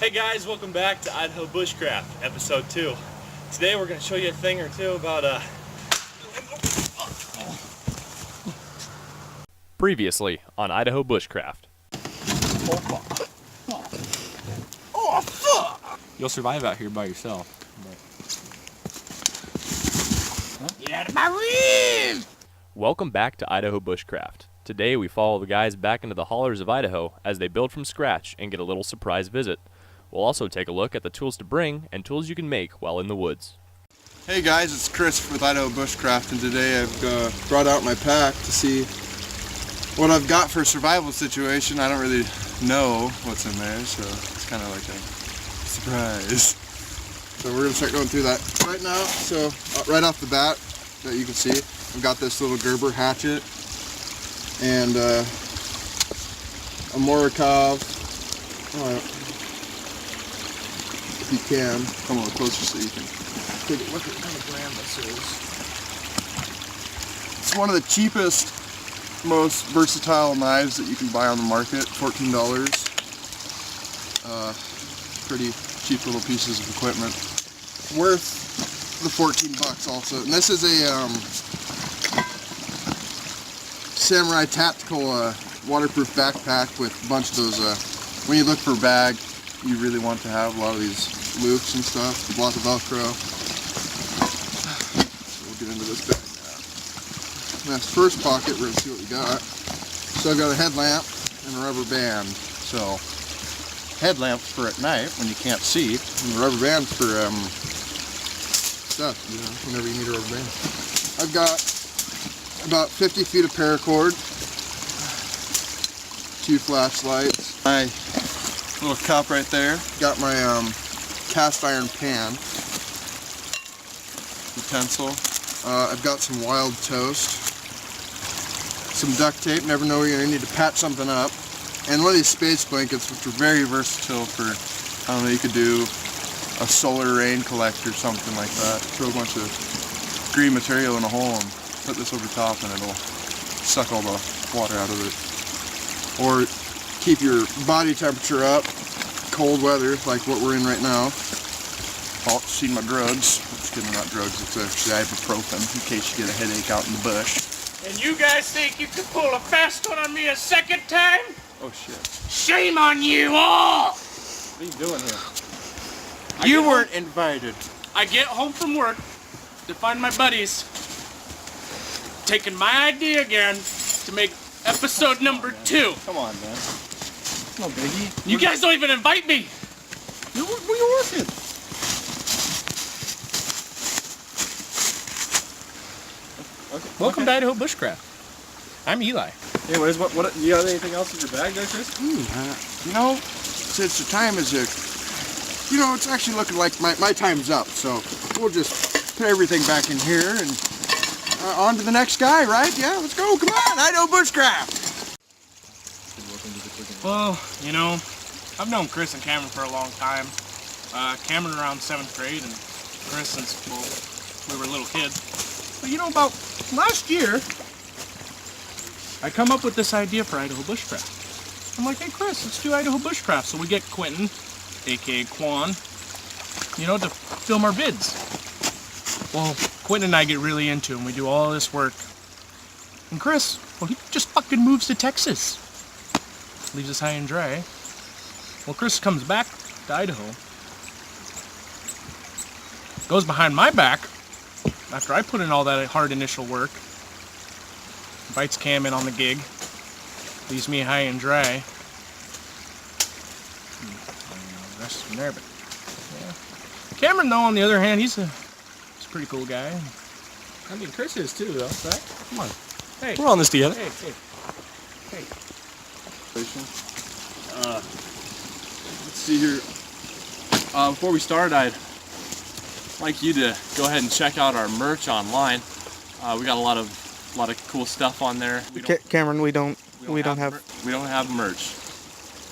Hey guys, welcome back to Idaho Bushcraft, episode 2. Today we're going to show you a thing or two about Previously on Idaho Bushcraft. Oh, fuck! You'll survive out here by yourself. Get out of my ribs! Welcome back to Idaho Bushcraft. Today we follow the guys back into the hollers of Idaho as they build from scratch and get a little surprise visit. We'll also take a look at the tools to bring and tools you can make while in the woods. Hey guys, it's Chris with Idaho Bushcraft, and today I've brought out my pack to see what I've got for a survival situation. I don't really know what's in there, so it's kind of like a surprise. So we're going to start going through that right now. So right off the bat, that you can see, I've got this little Gerber hatchet and a Morikov. If you can, come a little closer so you can take a look at what kind of brand this is. It's one of the cheapest, most versatile knives that you can buy on the market, $14. Pretty cheap little pieces of equipment. Worth the 14 bucks also. And this is a Samurai Tactical waterproof backpack with a bunch of those, when you look for a bag, you really want to have a lot of these loops and stuff, a lot of Velcro. So we'll get into this bag now. That's the first pocket, we're going to see what we got. So I've got a headlamp and a rubber band. So headlamps for at night when you can't see, and the rubber band's for stuff, you know, whenever you need a rubber band. I've got about 50 feet of paracord, 2 flashlights, my little cup right there, got my cast iron pan, utensil, I've got some wild toast, some duct tape, never know you're going to need to patch something up, and one of these space blankets, which are very versatile for, I don't know, you could do a solar rain collector or something like that. Throw a bunch of green material in a hole and put this over top and it'll suck all the water out of it. Or keep your body temperature up, cold weather like what we're in right now. Oh, seen my drugs. Just kidding, not drugs, it's actually ibuprofen in case you get a headache out in the bush. And you guys think you could pull a fast one on me a second time? Oh shit. Shame on you all! What are you doing here? You weren't invited. I get home from work to find my buddies taking my idea again to make episode number 2. Come on, man. No biggie. You guys don't even invite me! Where you working? Okay. Welcome to Idaho Bushcraft. I'm Eli. Anyways, what you got anything else in your bag there, Chris? You know, since the time is you know, it's actually looking like my time's up, so we'll just put everything back in here and on to the next guy, right? Yeah, let's go, come on, Idaho Bushcraft! Well, you know, I've known Chris and Cameron for a long time. Cameron around 7th grade and Chris since, well, we were little kids. But you know, about last year, I come up with this idea for Idaho Bushcraft. I'm like, hey Chris, let's do Idaho Bushcraft. So we get Quinton, aka Quan, you know, to film our vids. Well, Quinton and I get really into them. We do all this work. And Chris, well, he just fucking moves to Texas. Leaves us high and dry. Well, Chris comes back to Idaho. Goes behind my back after I put in all that hard initial work. Invites Cam in on the gig. Leaves me high and dry. Rest from there, but yeah. Cameron, though, on the other hand, he's a pretty cool guy. I mean, Chris is too, though, right? Come on. Hey. We're on this together. Hey. Let's see here. Before we start, I'd like you to go ahead and check out our merch online. We got a lot of cool stuff on there. Cameron, we don't have merch.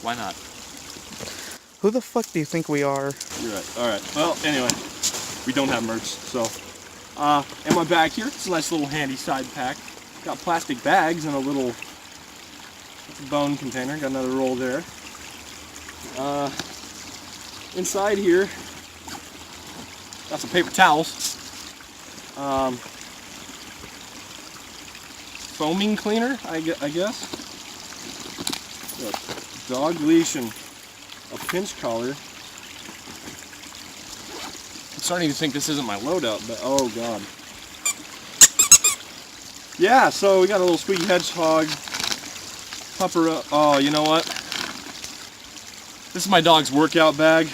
Why not? Who the fuck do you think we are? You're right. All right. Well, anyway, we don't have merch. So, in my bag here, it's a nice little handy side pack. Got plastic bags and a little bone container. Got another roll there. inside here, got some paper towels. Foaming cleaner, I guess. Got dog leash and a pinch collar. I'm starting to think this isn't my loadout, but oh god. Yeah, so we got a little squeaky hedgehog. Pupper up. Oh, you know what? This is my dog's workout bag.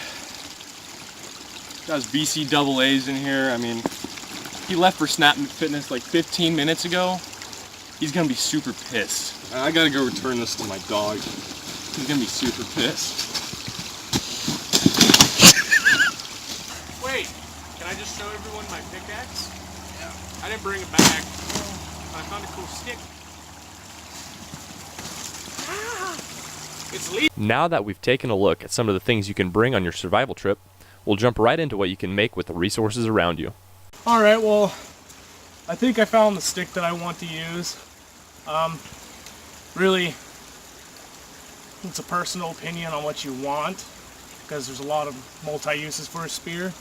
Got his BC double A's in here. I mean, he left for Snap Fitness like 15 minutes ago. He's gonna be super pissed. I gotta go return this to my dog. He's gonna be super pissed. Wait, can I just show everyone my pickaxe? Yeah. I didn't bring it back. I found a cool stick. It's leaf. Now that we've taken a look at some of the things you can bring on your survival trip, we'll jump right into what you can make with the resources around you. Alright, well, I think I found the stick that I want to use. Really, it's a personal opinion on what you want, because there's a lot of multi-uses for a spear.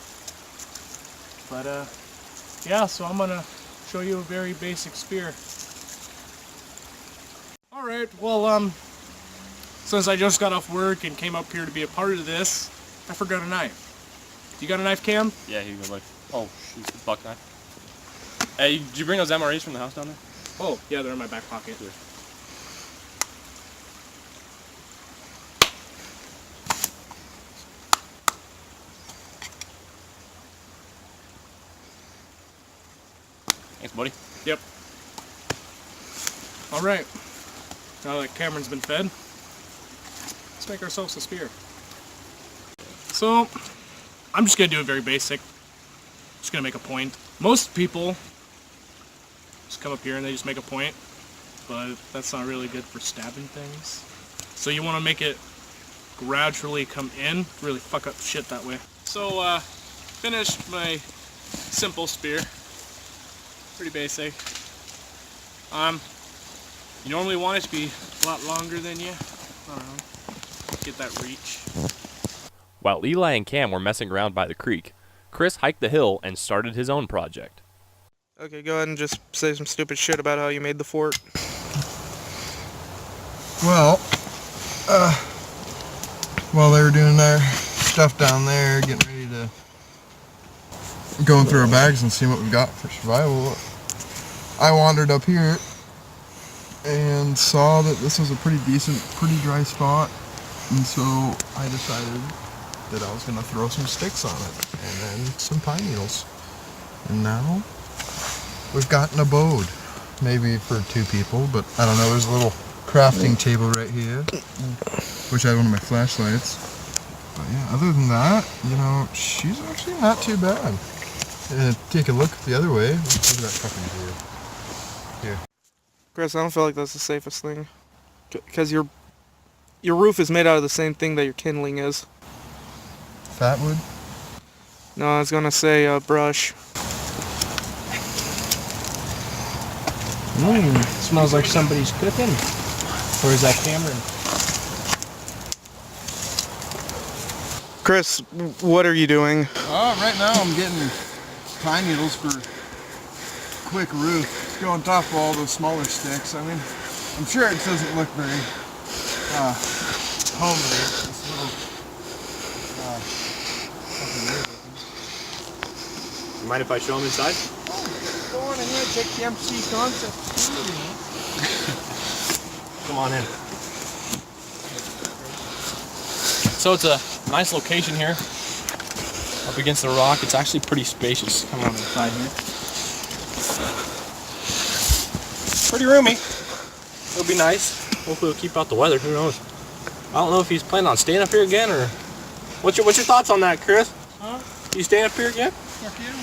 But, yeah, so I'm gonna show you a very basic spear. Alright, well, since I just got off work and came up here to be a part of this, I forgot a knife. You got a knife, Cam? Yeah, he was like, oh, shoot, the buck knife. Hey, did you bring those MREs from the house down there? Oh, yeah, they're in my back pocket. Here. Thanks, buddy. Yep. Alright. Now that Cameron's been fed, let's make ourselves a spear. So, I'm just going to do it very basic. Just going to make a point. Most people just come up here and they just make a point, but that's not really good for stabbing things. So you want to make it gradually come in, really fuck up shit that way. So, finished my simple spear. Pretty basic. You normally want it to be a lot longer than you. I don't know. Get that reach. While Eli and Cam were messing around by the creek, Chris hiked the hill and started his own project. Okay, go ahead and just say some stupid shit about how you made the fort. Well, while they were doing their stuff down there, getting ready to going through our bags and seeing what we got for survival, I wandered up here and saw that this was a pretty decent, pretty dry spot, and so I decided that I was going to throw some sticks on it, and then some pine needles. And now we've got an abode, maybe for 2 people, but I don't know. There's a little crafting table right here, which I have one of my flashlights. But yeah, other than that, you know, she's actually not too bad. And take a look the other way. Look at that fucking view. Here. Chris, I don't feel like that's the safest thing. Because your roof is made out of the same thing that your kindling is. Fat wood? No, I was gonna say brush. Smells like somebody's cooking. Or is that Cameron? Chris, what are you doing? Right now I'm getting pine needles for quick roof. Let's go on top of all those smaller sticks. I mean, I'm sure it doesn't look very homely. This little fucking weird looking. You mind if I show them inside? Oh, go on ahead, take the MC concept. Come on in. So it's a nice location here, up against the rock. It's actually pretty spacious. Come on inside here. Pretty roomy. It'll be nice. Hopefully it'll keep out the weather. Who knows? I don't know if he's planning on staying up here again, or what's your thoughts on that, Chris? Huh? You staying up here again? Fuck you.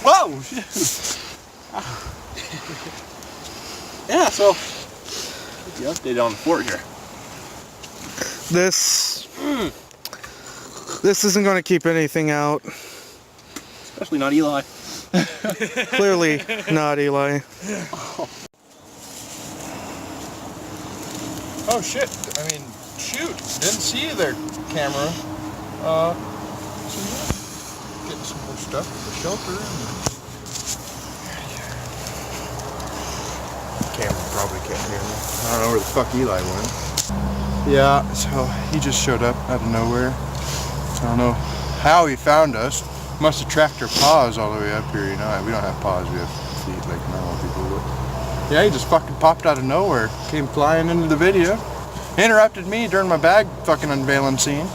Whoa! Yeah. So what's the update on the fort here? This isn't going to keep anything out. Especially not Eli. Clearly not Eli. Oh shit! I mean, shoot! Didn't see you there, camera. So yeah, getting some more stuff for the shelter. Camera probably can't hear me. I don't know where the fuck Eli went. Yeah, so he just showed up out of nowhere. I don't know how he found us. Must have tracked our paws all the way up here, you know. We don't have paws, we have feet like normal people would. Yeah, he just fucking popped out of nowhere. Came flying into the video. Interrupted me during my bag fucking unveiling scene.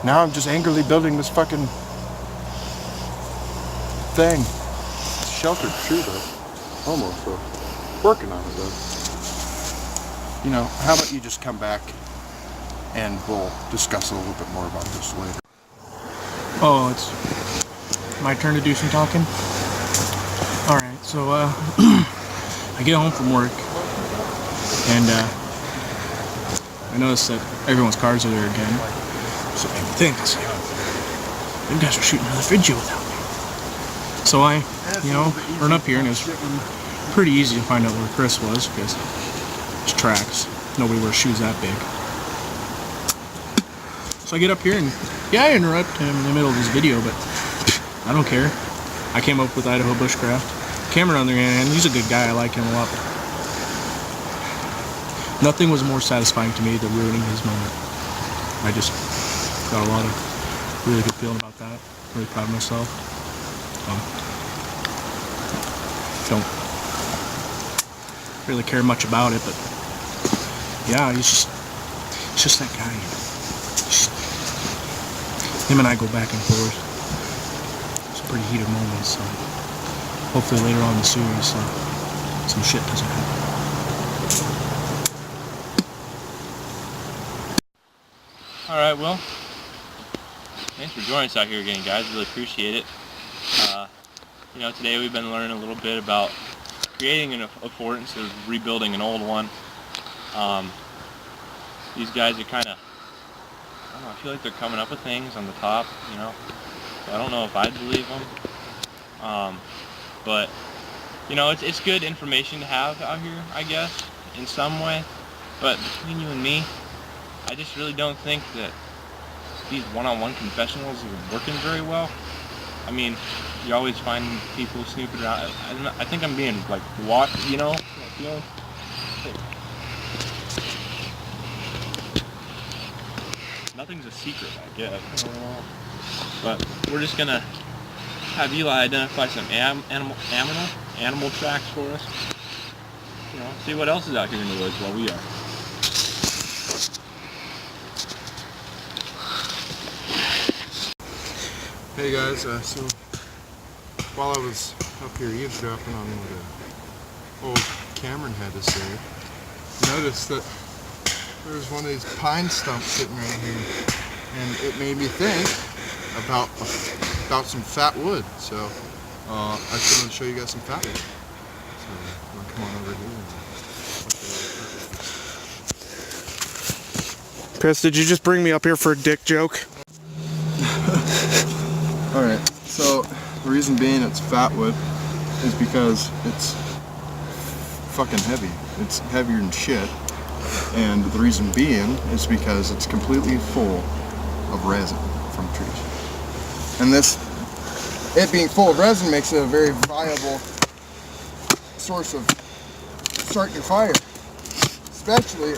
Now I'm just angrily building this fucking thing. Sheltered true though. Almost though. Working on it though. You know, how about you just come back and we'll discuss a little bit more about this later. Oh, it's my turn to do some talking? Alright, so I get home from work and I notice that everyone's cars are there again. So I think, you guys are shooting another video without me. So I, run up here and it's pretty easy to find out where Chris was because there's tracks. Nobody wears shoes that big. So I get up here and, yeah, I interrupt him in the middle of his video, but I don't care. I came up with Idaho Bushcraft. Cameron on the other hand, he's a good guy. I like him a lot. Nothing was more satisfying to me than ruining his moment. I just got a lot of really good feeling about that. Really proud of myself. Don't really care much about it, but yeah, he's just that guy. Him and I go back and forth. It's a pretty heated moment, so hopefully later on in the series some shit doesn't happen. Alright, well, thanks for joining us out here again, guys. Really appreciate it. Today we've been learning a little bit about creating a fort instead of rebuilding an old one. These guys are kind of, I feel like they're coming up with things on the top, So I don't know if I'd believe them. But, it's good information to have out here, I guess, in some way. But between you and me, I just really don't think that these one-on-one confessionals are working very well. I mean, you always find people snooping around. I think I'm being, watched, Nothing's a secret, I guess. But we're just gonna have Eli identify some animal tracks for us. See what else is out here in the woods while we are. Hey guys, so while I was up here eavesdropping on what old Cameron had to say, I noticed that there was one of these pine stumps sitting right here, and it made me think about some fat wood. So I just wanted to show you guys some fat wood. So I'm gonna come on over here. Chris, did you just bring me up here for a dick joke? Alright, so the reason being it's fat wood is because it's fucking heavy. It's heavier than shit. And the reason being is because it's completely full of resin from trees. And it being full of resin makes it a very viable source of starting your fire. Especially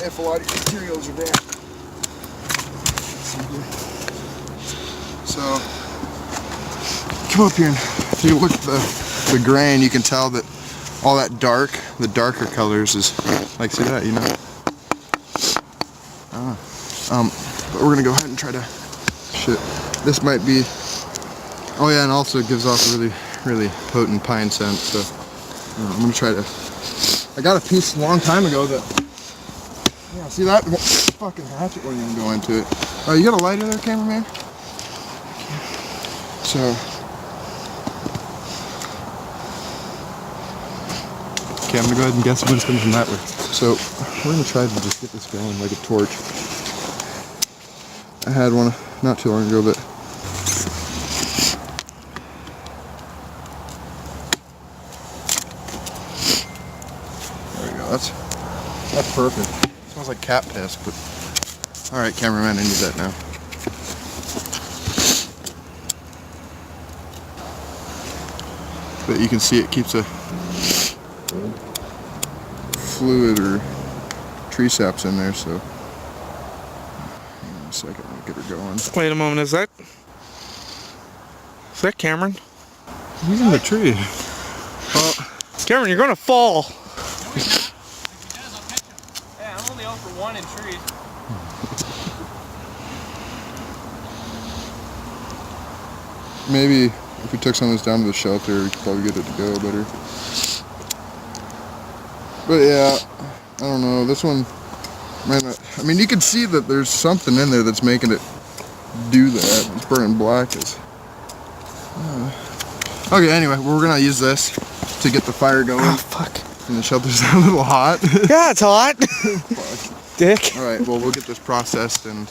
if a lot of your materials are damp. So, come up here and if you look at the grain, you can tell that all that the darker colors is, like, see that, but we're gonna go ahead and try to, this might be, oh yeah, and also it gives off a really, really potent pine scent, so I'm gonna try to, I got a piece a long time ago that, yeah, see that fucking hatchet won't even go into it. Oh, you got a lighter there, cameraman? So, okay, I'm gonna go ahead and guess what it's coming from that way. So, we're gonna try to just get this going like a torch. I had one not too long ago, but there we go. That's perfect. It smells like cat piss, but Alright, cameraman, I need that now. But you can see it keeps a fluid or tree saps in there, so. Hang on a second, I'll get her going. Wait a moment, is that Cameron? He's in the tree. Well, Cameron, you're gonna fall. Yeah, I'm only 0 for 1 in trees. Maybe if we took some of this down to the shelter, we could probably get it to go better. But yeah, I don't know. This one, man, I mean, you can see that there's something in there that's making it do that. It's burning black. Okay, anyway, we're gonna use this to get the fire going. Oh, fuck. And the shelter's a little hot. Yeah, it's hot. Dick. Alright, well, we'll get this processed and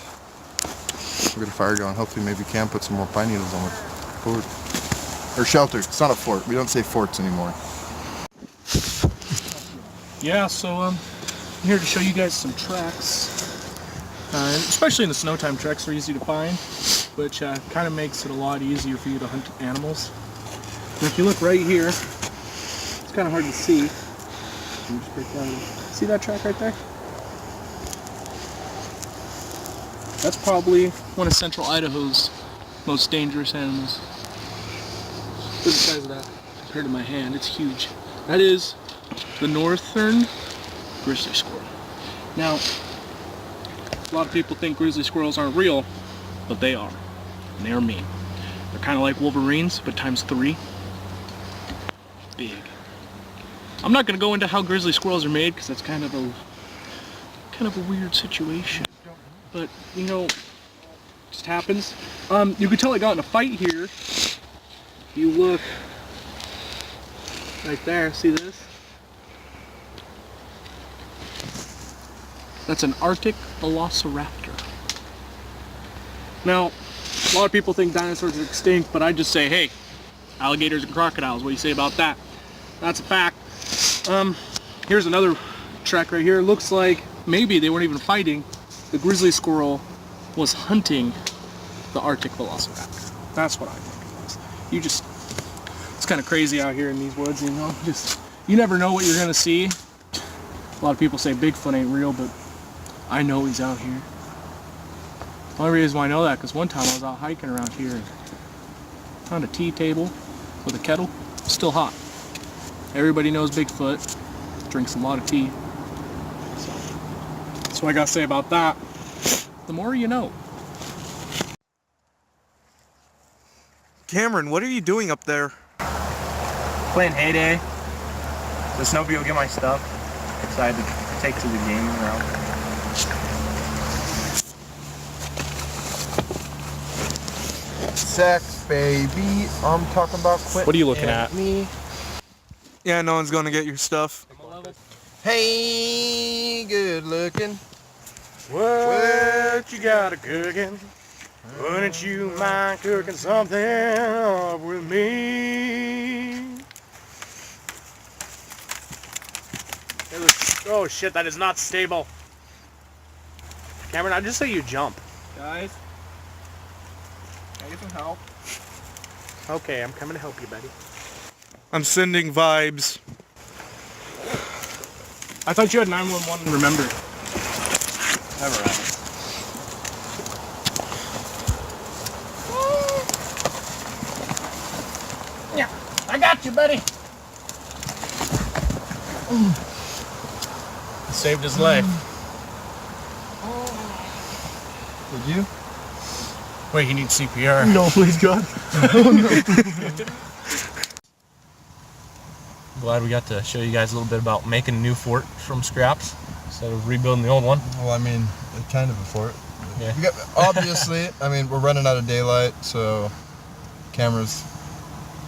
we'll get a fire going. Hopefully maybe we can put some more pine needles on the fort. Or shelter. It's not a fort. We don't say forts anymore. Yeah, so I'm here to show you guys some tracks. Especially in the snow time, tracks are easy to find, which kind of makes it a lot easier for you to hunt animals. And if you look right here, it's kind of hard to see. Just break down. See that track right there? That's probably one of Central Idaho's most dangerous animals. Look at the size of that compared to my hand. It's huge. That is the northern grizzly squirrel. Now, a lot of people think grizzly squirrels aren't real, but they are. And they are mean. They're kind of like wolverines, but times 3. Big. I'm not going to go into how grizzly squirrels are made, because that's kind of a weird situation. But, you know, it just happens. You could tell I got in a fight here. If you look right there, see this? That's an Arctic velociraptor. Now, a lot of people think dinosaurs are extinct, but I just say, hey, alligators and crocodiles, what do you say about that? That's a fact. Here's another track right here. It looks like maybe they weren't even fighting. The grizzly squirrel was hunting the Arctic velociraptor. That's what I think it was. It's kind of crazy out here in these woods, you know? You never know what you're gonna see. A lot of people say Bigfoot ain't real, but I know he's out here. The only reason why I know that, because one time I was out hiking around here and found a tea table with a kettle, still hot. Everybody knows Bigfoot, drinks a lot of tea. So, that's what I gotta say about that. The more you know. Cameron, what are you doing up there? Playing Hay Day. The snowmobile get my stuff. Decided to take to the gaming route. Sex, baby. I'm talking about Quinton. What are you looking and at? Me. Yeah, no one's gonna get your stuff. Hey, good looking. What you got a cooking? Wouldn't you mind cooking something up with me? Oh shit, that is not stable. Cameron, I just say you jump. Guys, can I get some help? Okay, I'm coming to help you, buddy. I'm sending vibes. I thought you had 911 remembered. Never mind. Yeah, I got you, buddy. Saved his life. Did you? Wait, he needs CPR. No, please God. Glad we got to show you guys a little bit about making a new fort from scraps instead of rebuilding the old one. Well, I mean, it's kind of a fort. Yeah. We got, obviously, I mean, we're running out of daylight, so camera's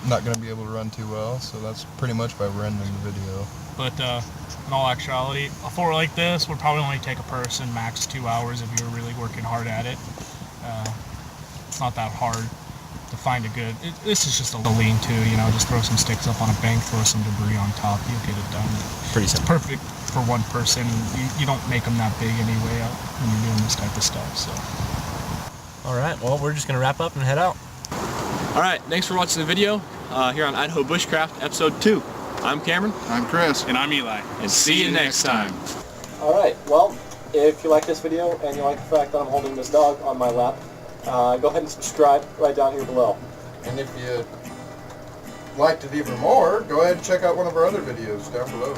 not going to be able to run too well, so that's pretty much why we're ending the video. But in all actuality, a fort like this would probably only take a person max 2 hours if you were really working hard at it. It's not that hard to find a good. This is just a lean-to, you know. Just throw some sticks up on a bank, throw some debris on top, you'll get it done. Pretty It's simple. perfect for one person. You don't make them that big anyway when you're doing this this type of stuff. So, all right, well, we're just gonna wrap up and head out. All right, thanks for watching the video here on Idaho Bushcraft episode 2. I'm Cameron. I'm Chris. And I'm Eli. And see you next time. All right, well, if you like this video and you like the fact that I'm holding this dog on my lap, go ahead and subscribe right down here below. And if you liked it even more, go ahead and check out one of our other videos down below.